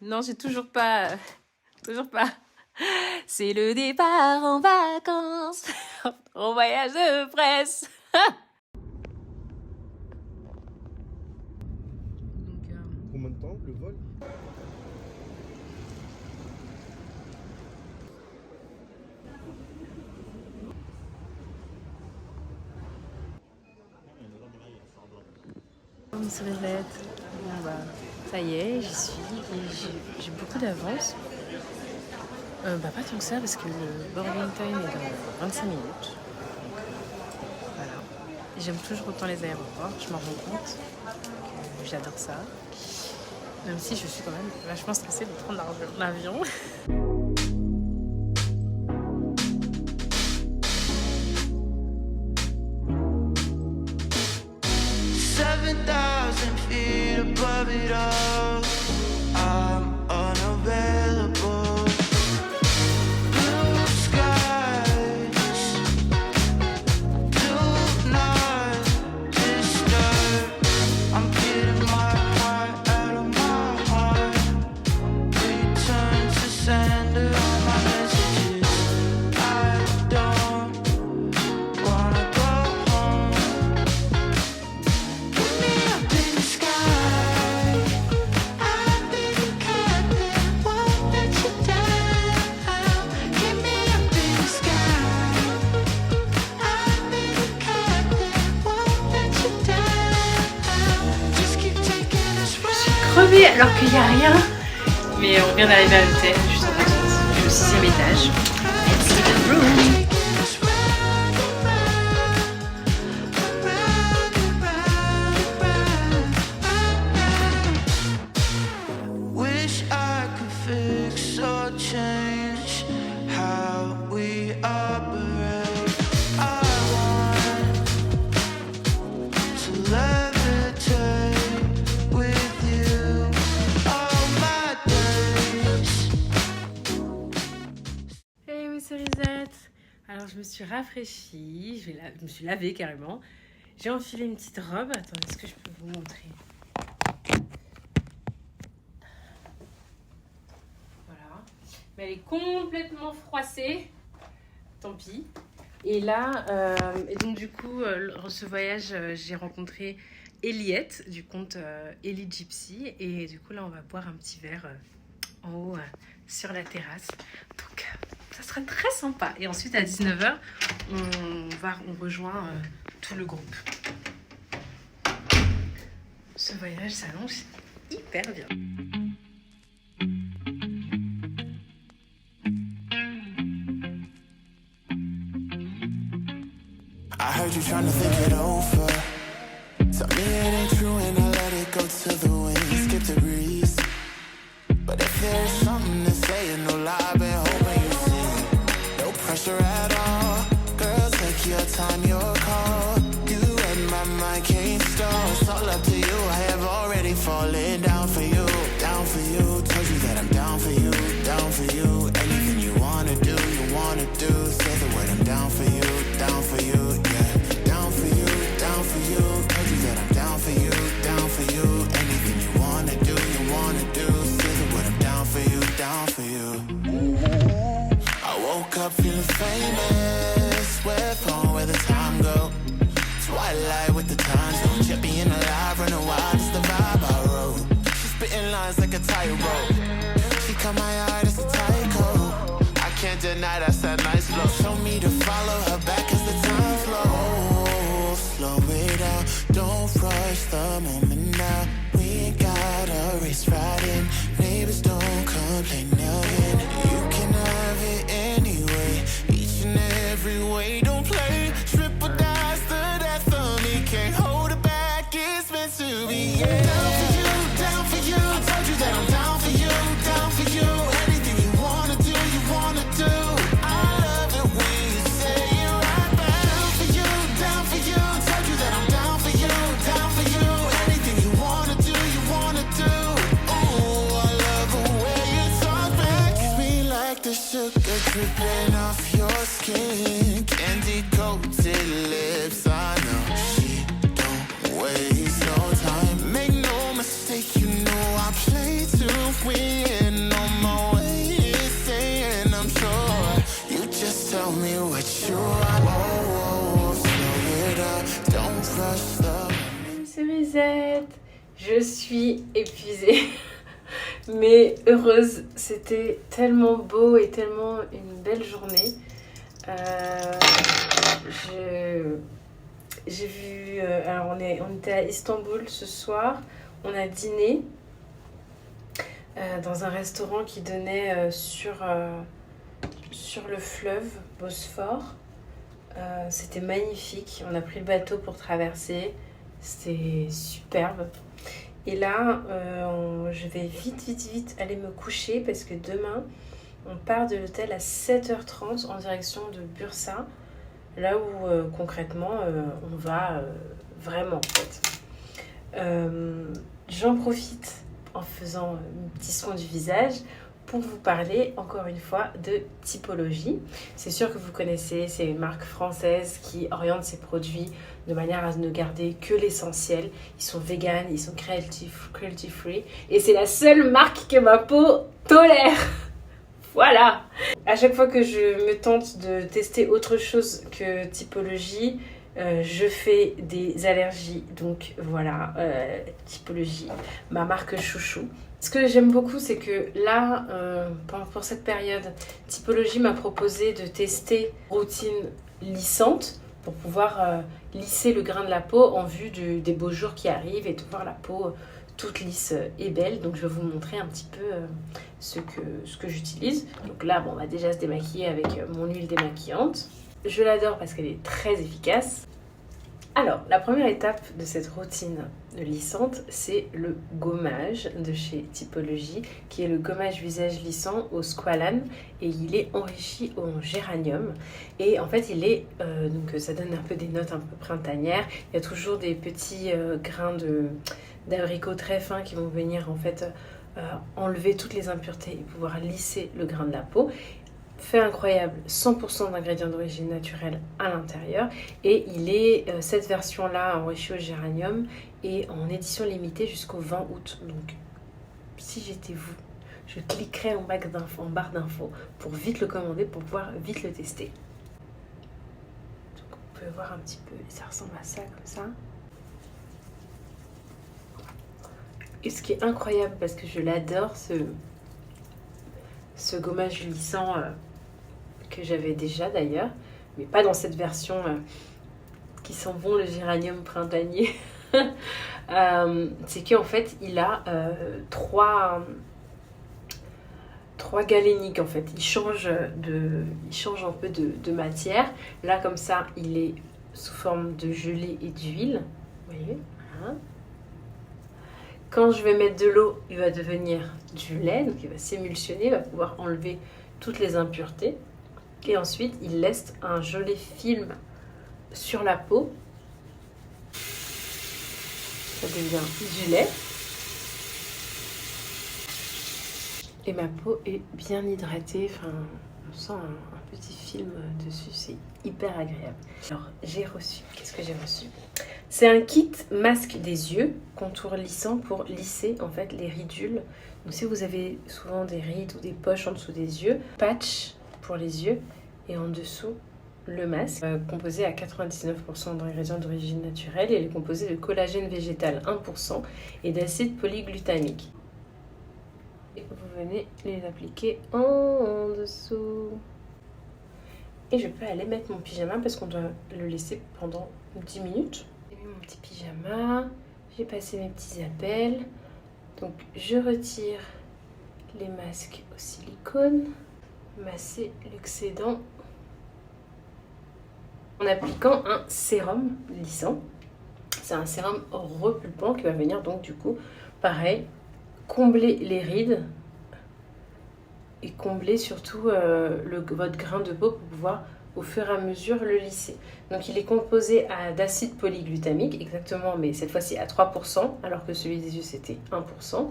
Non, j'ai toujours pas. Toujours pas. C'est le départ en vacances. En voyage de presse. Combien de temps le vol? Une cerisette. Bon bah, ça y est, j'y suis et j'ai beaucoup d'avance. Bah pas tant que ça parce que le boarding time est dans 25 minutes. Donc, voilà. J'aime toujours autant les aéroports, je m'en rends compte. J'adore ça. Même si je suis quand même vachement stressée de prendre l'avion. Above it all, I'm unavailable. Blue skies do not disturb. I'm getting my heart out of my heart. Return to sender on my messages. I don't wanna go home. Put me up in the sky. Crevée alors qu'il n'y a rien. Mais on vient d'arriver à l'hôtel, juste en face. Je suis au 6e étage. Let's see the room. Wish I could fix or change how we operate. I want to levitate with you all my days. Hey mes cerisettes. Alors je me suis rafraîchie, je me suis lavée carrément. J'ai enfilé une petite robe. Attendez, est-ce que je peux vous montrer? Voilà. Mais elle est complètement froissée. Tant pis. Et là, et donc du coup, ce voyage, j'ai rencontré Eliette du compte Ellie Gypsy. Et du coup, là, on va boire un petit verre en haut sur la terrasse. Donc, ça sera très sympa. Et ensuite, à 19h, on rejoint tout le groupe. Ce voyage s'annonce hyper bien. I heard you trying to think it over. Tell me it ain't true and I let it go to the wind. Skip the breeze. But if there's something to say, no lie, I've been hoping you see. No pressure at all. Girl, take your time, your call. You and my mind can't stall. It's all up to you. I have already fallen down for you. Down for you. Told you that I'm down for you. Down for you. Anything you wanna do, you wanna do. Say the word, I'm down for you. Down for you. Down for you. Told you that I'm down for you. Down for you. Anything you wanna do, you wanna do. Say the word, I'm down for you. Down for you. I woke up feeling famous. Where phone, where the time go? Twilight with the time zone. Jet being alive, running wild, it's the vibe I wrote. She's spitting lines like a tightrope. She caught my eye, that's a tight code. I can't deny that's that nice look. Told me to follow her back as the time flows. Slow it down, don't rush the moment now. We ain't got a race riding. Neighbors don't complain nothing. You can have it anyway. Each and every way, don't play. Triple dice the death of me. Can't hold it back, it's meant to be. Yeah. Down for you, down for you. I told you that I'm down for you, down for you. Anything you wanna do, you wanna do. I love it when you say it right back. Down for you, down for you. Told you that I'm down for you, down for you. Anything you wanna do, you wanna do. Ooh, I love the way you talk back. Kiss me like the sugar dripping off your skin. Candy coated lips, I know. She don't waste no time. Make no mistake, you know I play to win. suis épuisée, mais heureuse. C'était tellement beau et tellement une belle journée. J'ai vu... alors on était à Istanbul ce soir. On a dîné dans un restaurant qui donnait sur le fleuve Bosphore. C'était magnifique. On a pris le bateau pour traverser. C'était superbe. Et là, je vais vite aller me coucher parce que demain, on part de l'hôtel à 7h30 en direction de Bursa. Là où concrètement, on va vraiment en fait. J'en profite en faisant un petit soin du visage pour vous parler encore une fois de Typologie. C'est sûr que vous connaissez ces marques françaises qui orientent ces produits de manière à ne garder que l'essentiel. Ils sont vegan, ils sont cruelty free et c'est la seule marque que ma peau tolère. Voilà. À chaque fois que je me tente de tester autre chose que Typologie, je fais des allergies. Donc voilà, Typologie, ma marque chouchou. Ce que j'aime beaucoup, c'est que là, pour cette période, Typologie m'a proposé de tester routine lissante pour pouvoir lisser le grain de la peau en vue des beaux jours qui arrivent et de voir la peau toute lisse et belle. Donc je vais vous montrer un petit peu ce que j'utilise. Donc là, bon, on va déjà se démaquiller avec mon huile démaquillante. Je l'adore parce qu'elle est très efficace. Alors, la première étape de cette routine lissante, c'est le gommage de chez Typologie, qui est le gommage visage lissant au squalane, et il est enrichi en géranium. Et en fait, donc ça donne un peu des notes un peu printanières. Il y a toujours des petits grains d'abricots très fins qui vont venir en fait enlever toutes les impuretés et pouvoir lisser le grain de la peau. Fait incroyable, 100% d'ingrédients d'origine naturelle à l'intérieur, et cette version là enrichie au géranium est en édition limitée jusqu'au 20 août. Donc si j'étais vous, je cliquerais en barre d'infos pour vite le commander, pour pouvoir vite le tester. Donc on peut voir un petit peu, ça ressemble à ça comme ça. Et ce qui est incroyable, parce que je l'adore, ce gommage lissant que j'avais déjà d'ailleurs, mais pas dans cette version qui sent bon le géranium printanier. C'est qu'en fait il a trois galéniques en fait. Il change un peu de matière. Là comme ça il est sous forme de gelée et d'huile. Vous voyez, voilà. Quand je vais mettre de l'eau, il va devenir du lait, donc il va s'émulsionner, il va pouvoir enlever toutes les impuretés. Et ensuite, il laisse un joli film sur la peau. Ça devient du lait. Et ma peau est bien hydratée. Enfin, on sent un petit film dessus, c'est hyper agréable. Alors, j'ai reçu, qu'est-ce que j'ai reçu ? C'est un kit masque des yeux, contour lissant pour lisser en fait les ridules. Donc si vous avez souvent des rides ou des poches en dessous des yeux, patch pour les yeux et en dessous le masque, composé à 99% d'ingrédients d'origine naturelle, et il est composé de collagène végétal 1% et d'acide polyglutamique. Et vous venez les appliquer en dessous. Et je peux aller mettre mon pyjama parce qu'on doit le laisser pendant 10 minutes. J'ai mis mon petit pyjama, j'ai passé mes petits appels. Donc je retire les masques au silicone, masser l'excédent en appliquant un sérum lissant. C'est un sérum repulpant qui va venir donc du coup, pareil, combler les rides et combler surtout votre grain de peau pour pouvoir au fur et à mesure le lisser. Donc il est composé d'acide polyglutamique, exactement, mais cette fois-ci à 3%, alors que celui des yeux c'était 1%,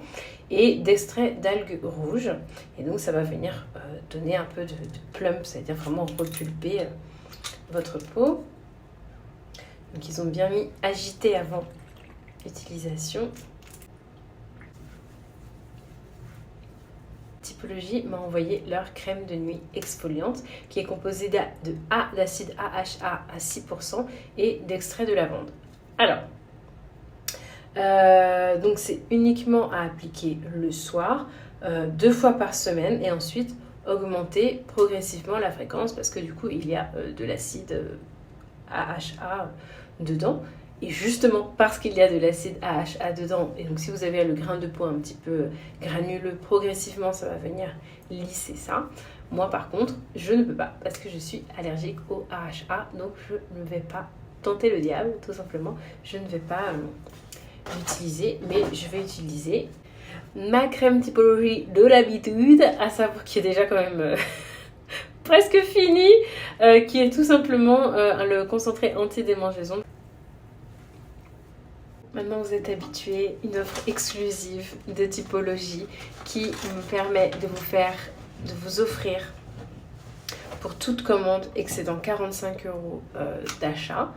et d'extrait d'algues rouges. Et donc ça va venir donner un peu de plump, c'est-à-dire vraiment repulper votre peau. Donc ils ont bien mis agité avant l'utilisation. Typologie m'a envoyé leur crème de nuit exfoliante qui est composée d'acide AHA à 6% et d'extrait de lavande. Alors, Donc c'est uniquement à appliquer le soir, 2 fois par semaine, et ensuite augmenter progressivement la fréquence parce que du coup il y a de l'acide AHA dedans. Et justement parce qu'il y a de l'acide AHA dedans, et donc si vous avez le grain de peau un petit peu granuleux, progressivement ça va venir lisser ça. Moi par contre je ne peux pas parce que je suis allergique au AHA, donc je ne vais pas tenter le diable tout simplement. Je ne vais pas l'utiliser, mais je vais utiliser ma crème typologie de l'habitude, à savoir qui est déjà quand même presque finie, qui est tout simplement le concentré anti-démangeaison. Maintenant vous êtes habitués, une offre exclusive de typologie qui me permet de vous offrir pour toute commande excédant 45 € d'achat,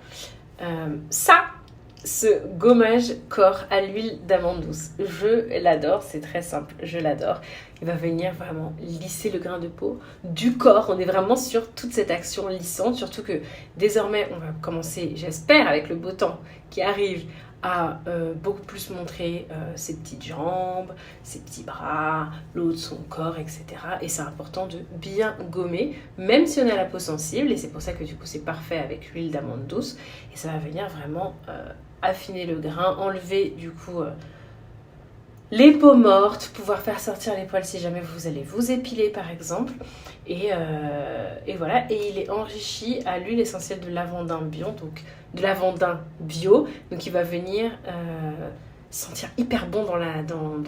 ce gommage corps à l'huile d'amande douce. Je l'adore, c'est très simple, je l'adore. Il va venir vraiment lisser le grain de peau du corps. On est vraiment sur toute cette action lissante, surtout que désormais on va commencer, j'espère, avec le beau temps qui arrive, à beaucoup plus montrer ses petites jambes, ses petits bras, le haut de son corps, etc. Et c'est important de bien gommer, même si on a la peau sensible, et c'est pour ça que du coup c'est parfait avec l'huile d'amande douce, et ça va venir vraiment affiner le grain, enlever du coup les peaux mortes, pouvoir faire sortir les poils si jamais vous allez vous épiler par exemple, et voilà. Et il est enrichi à l'huile essentielle de lavandin bio, donc il va venir sentir hyper bon dans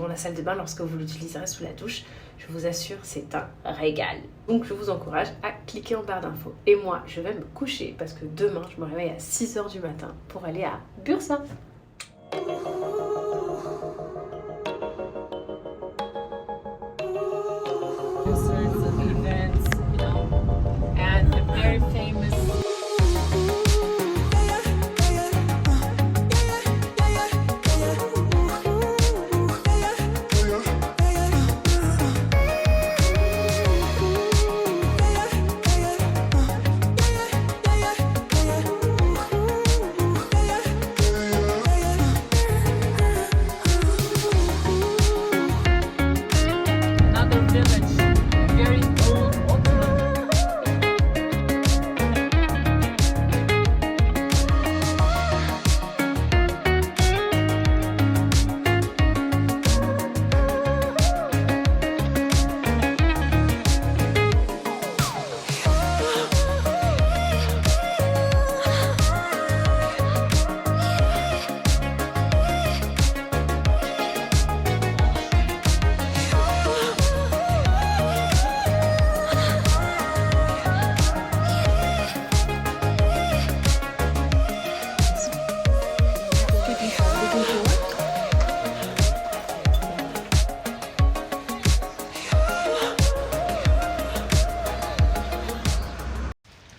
la salle de bain lorsque vous l'utiliserez sous la douche. Je vous assure, c'est un régal. Donc je vous encourage à cliquer en barre d'infos. Et moi, je vais me coucher parce que demain, je me réveille à 6h du matin pour aller à Bursa.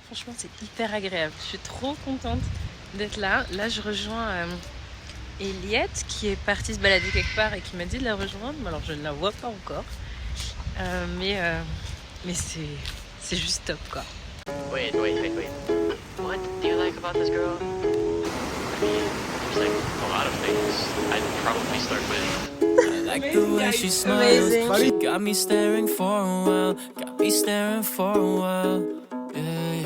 Franchement, c'est hyper agréable. Je suis trop contente d'être là. Là, je rejoins Eliette qui est partie se balader quelque part et qui m'a dit de la rejoindre. Alors, je ne la vois pas encore. Mais c'est juste top, quoi. Wait. What do you like about this girl? I mean, there's like a lot of things. I'd probably start with. I like the way she smiles. She got me staring for a while. Got me staring for a while. Yeah.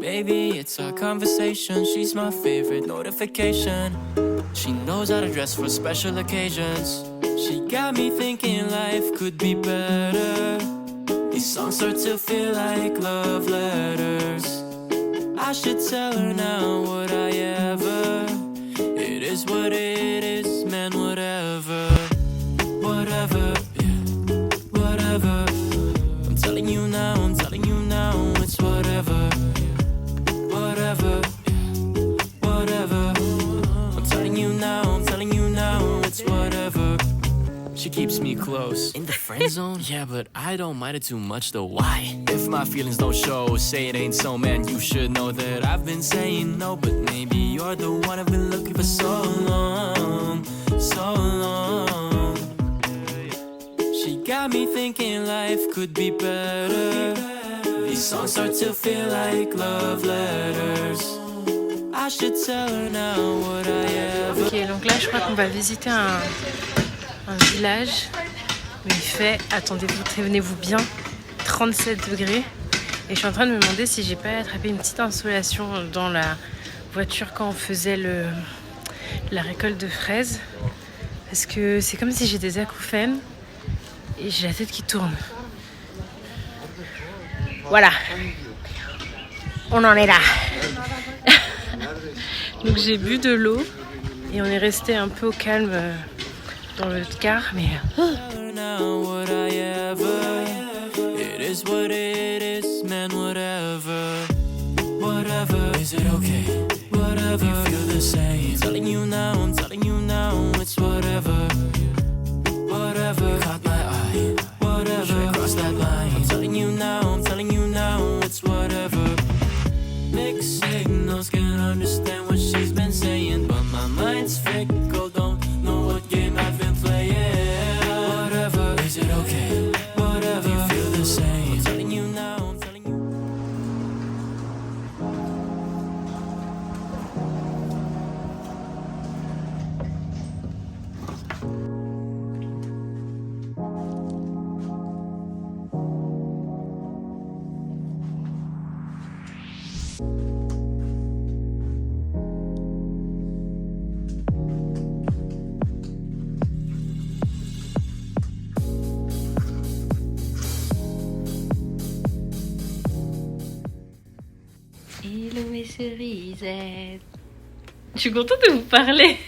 Baby, it's our conversation. She's my favorite notification. She knows how to dress for special occasions. She got me thinking life could be better. These songs start to feel like love letters. I should tell her now, would I ever? It is what it is, man, whatever. Whatever, yeah, whatever. I'm telling you now, it's whatever. Whatever, yeah, whatever. I'm telling you now, it's whatever. She keeps me close. In the friend zone? Yeah, but I don't mind it too much though. Why? If my feelings don't show, say it ain't so, man, you should know that I've been saying no. But maybe you're the one I've been looking for so long, so long. She got me thinking life could be better. These songs start to feel like love letters. I should tell her now what I ever. Ok, donc là je crois qu'on va visiter un village où il fait, attendez-vous, tenez-vous bien, 37 degrés. Et je suis en train de me demander si j'ai pas attrapé une petite insolation dans la voiture quand on faisait la récolte de fraises. Parce que c'est comme si j'ai des acouphènes et j'ai la tête qui tourne. Voilà. On en est là. Donc j'ai bu de l'eau et on est resté un peu au calme dans le car, mais... Now what I ever. It is what it is, man, whatever. Whatever, is it okay? Whatever, you feel the same. I'm telling you now, it's whatever. Whatever, caught my eye. Whatever, cross that line. I'm telling you now, it's whatever. Mixed signals, can't understand what she's been saying, but my mind's fickle, don't know what game I've been playing. Whatever, is it okay? Whatever, you feel the same. I'm telling you now, I'm telling you. Hello mes cerisettes. Je suis contente de vous parler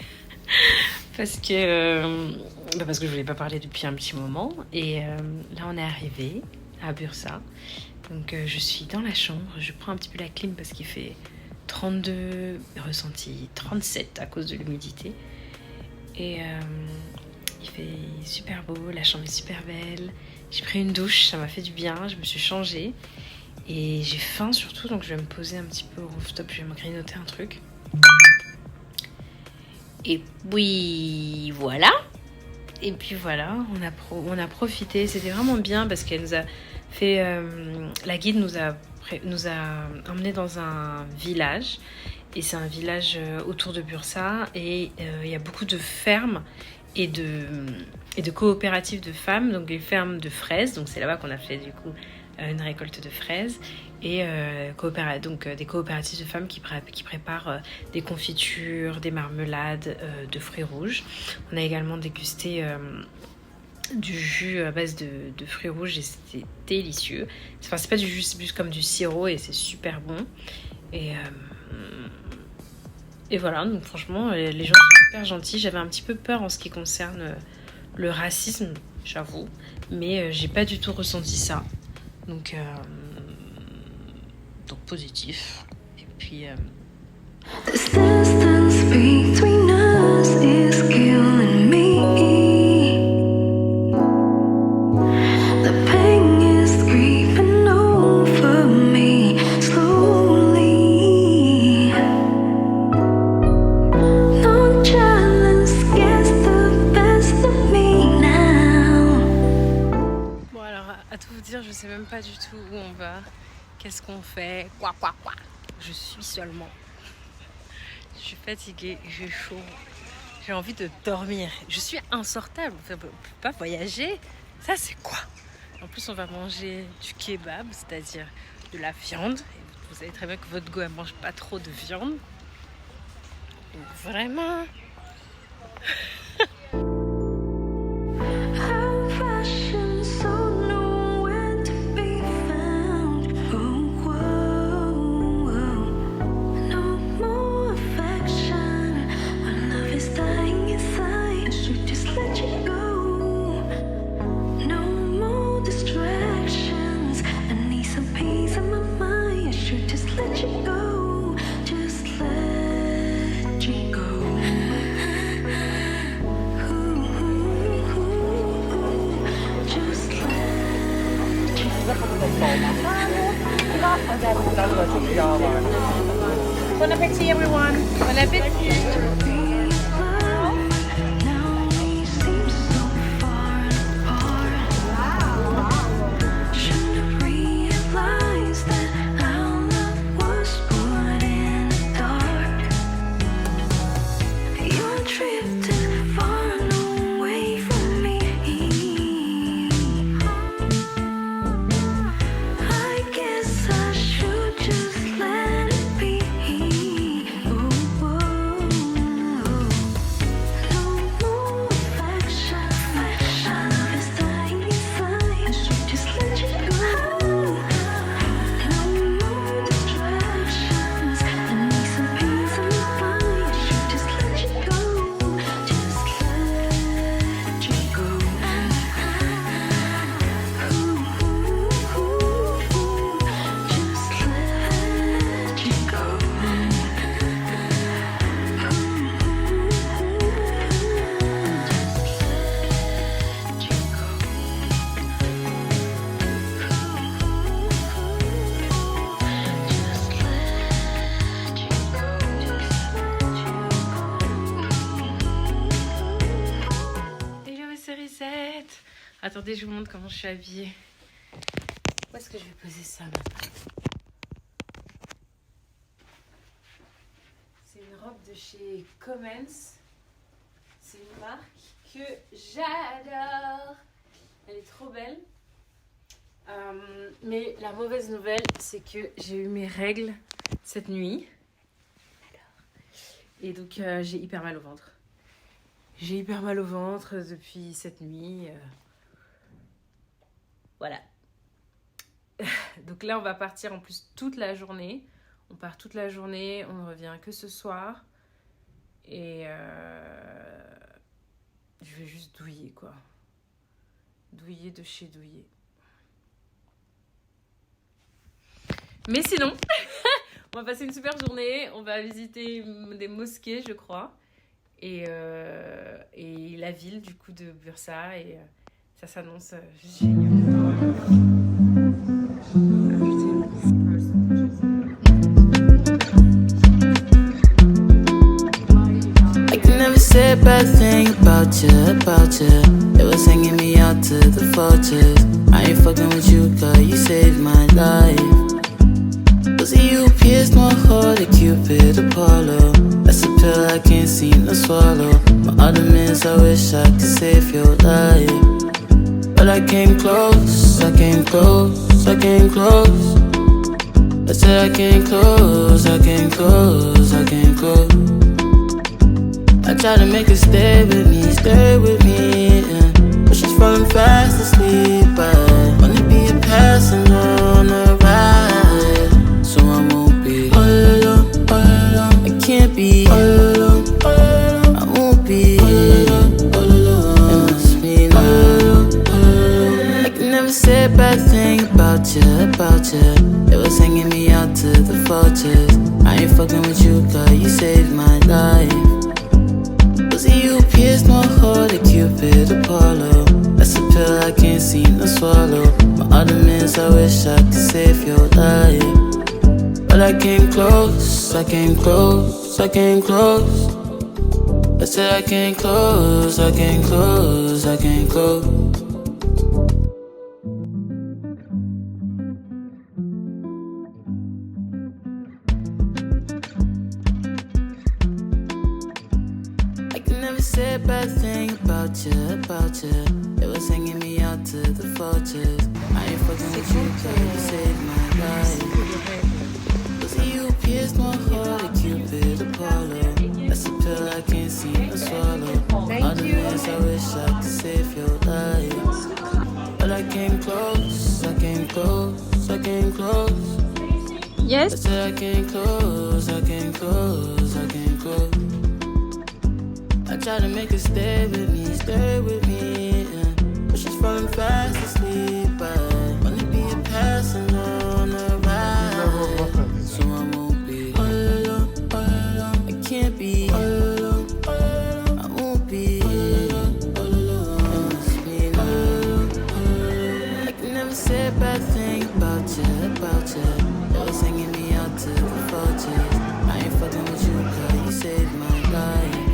parce que je voulais pas parler depuis un petit moment et là on est arrivé à Bursa. Donc je suis dans la chambre, je prends un petit peu la clim parce qu'il fait 32, ressenti 37 à cause de l'humidité et il fait super beau, la chambre est super belle. J'ai pris une douche, ça m'a fait du bien, je me suis changée. Et j'ai faim surtout, donc je vais me poser un petit peu au rooftop, je vais me grignoter un truc. Et puis voilà. Et puis voilà, on a profité, c'était vraiment bien parce qu'elle nous a fait... la guide nous a emmenés dans un village. Et c'est un village autour de Bursa. Et il y a beaucoup de fermes et de coopératives de femmes, donc des fermes de fraises. Donc c'est là-bas qu'on a fait du coup... une récolte de fraises et des coopératives de femmes qui préparent des confitures, des marmelades de fruits rouges. On a également dégusté du jus à base de fruits rouges et c'était délicieux. Enfin, c'est pas du jus, c'est plus comme du sirop et c'est super bon. Et voilà, donc franchement, les gens sont super gentils. J'avais un petit peu peur en ce qui concerne le racisme, j'avoue, mais j'ai pas du tout ressenti ça. Donc positif. Et puis... The distance between us is killing me. The pain is creeping over me slowly. No challenge gets the best of me now. Bon alors, à tout vous dire, je sais même pas du tout où on va. Qu'est-ce qu'on fait? Quoi. Je suis seulement. Je suis fatiguée, j'ai chaud. J'ai envie de dormir. Je suis insortable. On peut pas voyager. Ça, c'est quoi? En plus, on va manger du kebab, c'est-à-dire de la viande. Et vous savez très bien que votre go, elle mange pas trop de viande. Donc vraiment... Bon appétit, everyone. Bon appétit. Realize that our love was born in the dark. Cerisette. Attendez, je vous montre comment je suis habillée. Où est-ce que je vais poser ça maintenant? C'est une robe de chez Commence. C'est une marque que j'adore. Elle est trop belle. Mais la mauvaise nouvelle, c'est que j'ai eu mes règles cette nuit. Et donc j'ai hyper mal au ventre. J'ai hyper mal au ventre depuis cette nuit. Voilà. Donc là, on va partir en plus toute la journée. On part toute la journée, on ne revient que ce soir. Et je vais juste douiller, quoi. Douiller de chez douiller. Mais sinon, on va passer une super journée. On va visiter des mosquées, je crois. Et la ville, du coup, de Bursa. Et ça s'annonce juste génial. I can never say a bad thing about you. It was hanging me out to the vultures. I ain't fucking with you, girl, you saved my life. Was it you pierced my heart, a Cupid Apollo? That's a pill I can't seem to swallow. My ottomans, I wish I could save your life. But I came close, I came close, I came close. I said I came close, I came close, I came close. I tried to make her stay with me, yeah. But she's falling fast asleep. I wanna be a passenger on the ride, so I won't be all alone, all alone. I can't be all alone, all alone. I won't be all alone, all alone. It must mean all alone, all alone. I can never say a bad thing about you. It was hanging me out to the vultures. I ain't fucking with you, girl, you saved my life. Was it you pierced my heart, a Cupid Apollo? That's a pill I can't seem to swallow. My ottomans, I wish I could save your life. But I came close, I came close, I came close. I said I came close, I came close, I came close. Say a bad thing about you. It was hanging me out to the vultures. I ain't fucking with you, girl, you saved my life. Was it you pierced my heart, a Cupid Apollo? That's a pill I can't seem to swallow. Other ways I wish I could save your life. But I came close, I came close, I came close. Yes. I said I came close, I came close, I came close. I try to make her stay with me, yeah. But she's falling fast asleep. I wanna be a passenger on the ride, so I won't be all alone, all alone. I can't be all alone, all alone. I won't be all alone, all alone. It must mean all alone, all alone. I can never say a bad thing about you. It was hanging me out to the vultures. I ain't fucking with you, girl, you saved my life.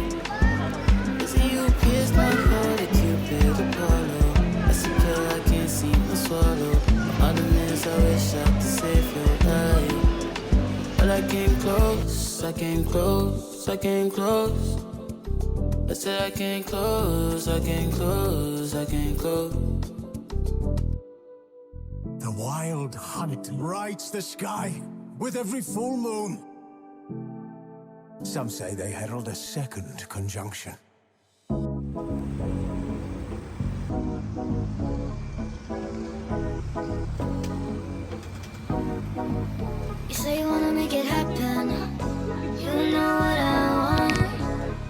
Pierced my heart, a Cupid Apollo. That's a pill I can't seem to swallow. My ottomans, I wish I could save your life. But I came close, I came close, I came close. I said I came close, I came close, I came close. The wild hunt brights the sky with every full moon. Some say they herald a second conjunction. You say you wanna make it happen. You know what I want.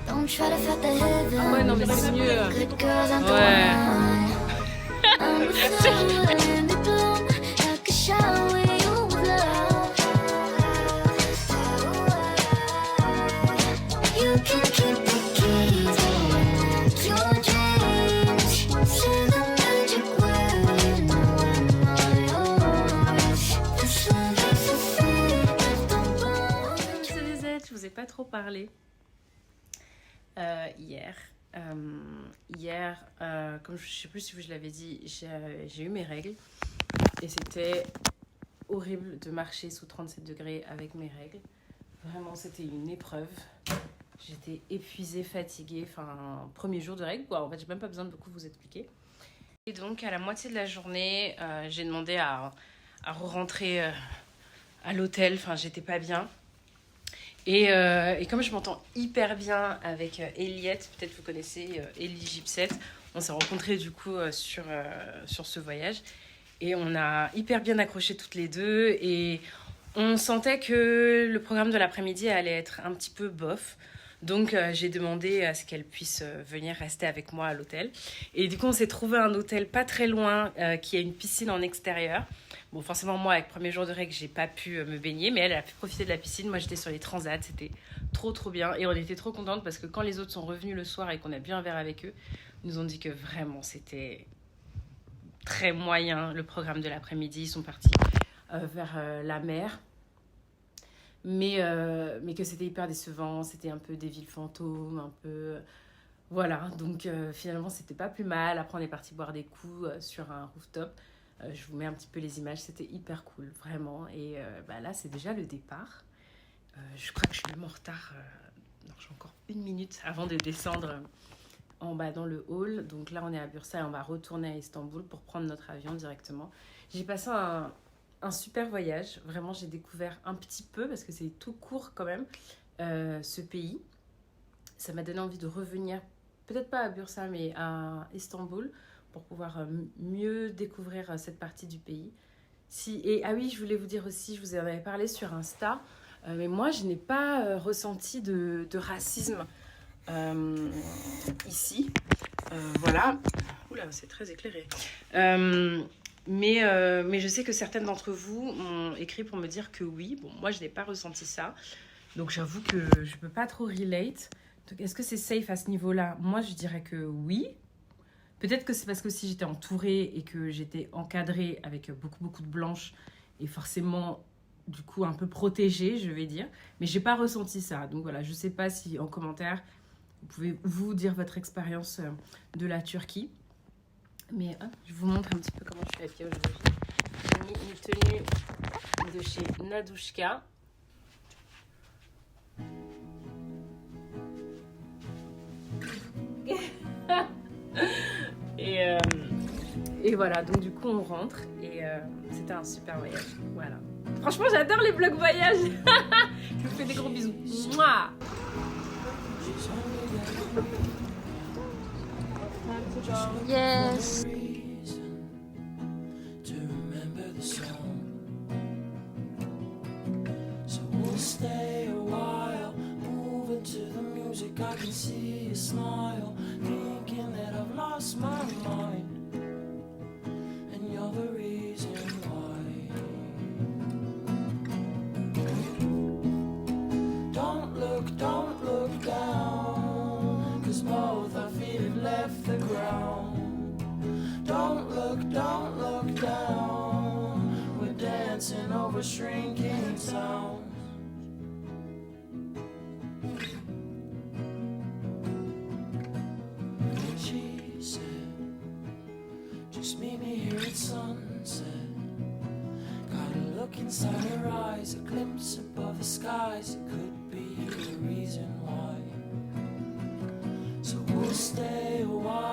Don't try to fight the heavens. Ah ouais, non mais c'est mieux. Good girls aren't the Ouais. one. I'm the flower and the bloom, like a shower you love. You can keep the keys to your dreams. Say the magic word, you know I'm all yours. This love is a fate of the world. Cerisette, je vous ai pas trop parlé hier. Hier, comme je sais plus si je l'avais dit, j'ai eu mes règles et c'était horrible de marcher sous 37 degrés avec mes règles. Vraiment, c'était une épreuve. J'étais épuisée, fatiguée, enfin, premier jour de règles, quoi. En fait, j'ai même pas besoin de beaucoup vous expliquer. Et donc, à la moitié de la journée, j'ai demandé à re-rentrer à l'hôtel. Enfin, j'étais pas bien. Et comme je m'entends hyper bien avec Eliette, peut-être vous connaissez Ellie Gypset, on s'est rencontrés du coup sur ce voyage. Et on a hyper bien accroché toutes les deux. Et on sentait que le programme de l'après-midi allait être un petit peu bof. Donc, j'ai demandé à ce qu'elle puisse venir rester avec moi à l'hôtel. Et du coup, on s'est trouvé un hôtel pas très loin qui a une piscine en extérieur. Bon, forcément, moi, avec le premier jour de règle, j'ai pas pu me baigner. Mais elle a pu profiter de la piscine. Moi, j'étais sur les transats. C'était trop, trop bien. Et on était trop contentes parce que quand les autres sont revenus le soir et qu'on a bu un verre avec eux, ils nous ont dit que vraiment, c'était très moyen, le programme de l'après-midi. Ils sont partis vers la mer. Mais que c'était hyper décevant, c'était un peu des villes fantômes, un peu... Voilà, donc finalement, c'était pas plus mal. Après, on est parti boire des coups sur un rooftop. Je vous mets un petit peu les images, c'était hyper cool, vraiment. Et là, c'est déjà le départ. Je crois que je suis même en retard. Non, j'ai encore 1 minute avant de descendre en bas dans le hall. Donc là, on est à Bursa et on va retourner à Istanbul pour prendre notre avion directement. J'ai passé un super voyage. Vraiment, j'ai découvert un petit peu, parce que c'est tout court quand même, ce pays. Ça m'a donné envie de revenir, peut-être pas à Bursa, mais à Istanbul, pour pouvoir mieux découvrir cette partie du pays. Ah oui, je voulais vous dire aussi, je vous en avais parlé sur Insta, mais moi, je n'ai pas ressenti de racisme ici. Voilà. Oula, c'est très éclairé. Mais je sais que certaines d'entre vous m'ont écrit pour me dire que oui. Bon, moi, je n'ai pas ressenti ça. Donc, j'avoue que je ne peux pas trop relate. Donc, est-ce que c'est safe à ce niveau-là? Moi, je dirais que oui. Peut-être que c'est parce que si j'étais entourée et que j'étais encadrée avec beaucoup, beaucoup de blanches et forcément, du coup, un peu protégée, je vais dire. Mais je n'ai pas ressenti ça. Donc, voilà, je ne sais pas si en commentaire, vous pouvez vous dire votre expérience de la Turquie. Mais je vous montre un petit peu comment je suis habillée aujourd'hui. J'ai mis une tenue de chez Nadouchka. Et voilà, donc du coup on rentre et c'était un super voyage. Voilà. Franchement, j'adore les vlogs voyages. Je vous fais des gros bisous. Mouah. Yes. To remember the song. So we'll stay a while, moving to the music. I can see you smile, thinking that I've lost my mind, and you're the reason why. Don't look down, 'cause both our feet have left the ground. Don't look down, we're dancing over shrinking towns. She said, just meet me here at sunset. Got a look inside her eyes, a glimpse above the skies. It could be the reason why. So we'll stay a while,